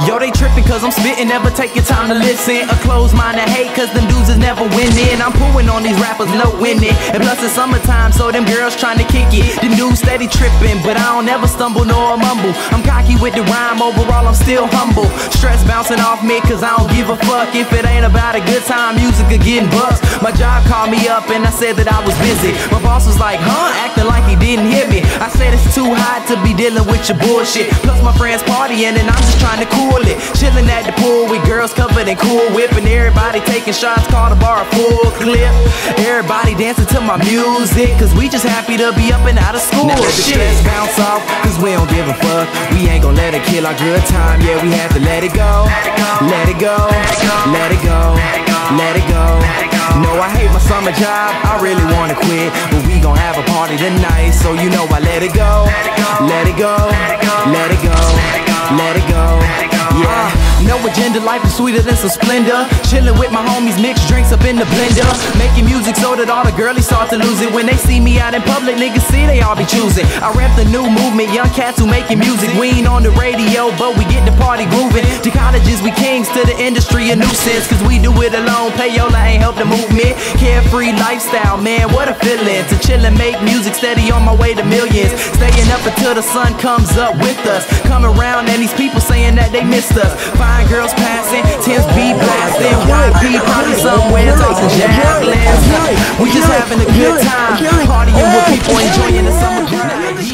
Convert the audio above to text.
Yo, they trippin' cause I'm spittin', never take your time to listen. A closed mind to hate cause them dudes is never winning. I'm pulling on these rappers, no winning. And plus it's summertime, so them girls trying to kick it. Them dudes steady trippin', but I don't ever stumble nor mumble. I'm cocky with the rhyme, overall I'm still humble. Stress bouncing off me cause I don't give a fuck. If it ain't about a good time, music or getting bucks. My job called me up and I said that I was busy. My boss was like, huh? Acting like he didn't hear me. I said it's too hot to be dealing with your bullshit. Plus my friends partying and I'm just trying to cool it. Chilling at the pool with girls covered in Cool Whip. And everybody taking shots, call the bar a full clip. Everybody dancing to my music cause we just happy to be up and out of school. Now let the stress bounce off cause we don't give a fuck. We ain't gon' let it kill our good time. Yeah, we have to let it go. Let it go. Let it go. Let it go. No, I hate my summer job, I really wanna quit. But we gon' have a party tonight, so you know I let it go. Let it go. Let it go. Let it go. Yeah. No agenda, life is sweeter than some splendor. Chillin' with my homies, mix drinks up in the blender. Making music so that all the girlies start to lose it. When they see me out in public, niggas see they all be choosing. I rap the new movement, young cats who making music. We ain't on the radio, but we get the party grooving. To colleges, we kings, to the industry a nuisance. Cause we do it alone, payola ain't help the movement. Carefree lifestyle, man, what a feeling. To chill and make music steady on my way to millions. Staying up until the sun comes up with us. Come around and these people saying that they missed us. Fine girls passing, Tim's be blasting. YP probably somewhere tossing javelins. We just having a good time, partying with people, enjoying the summer.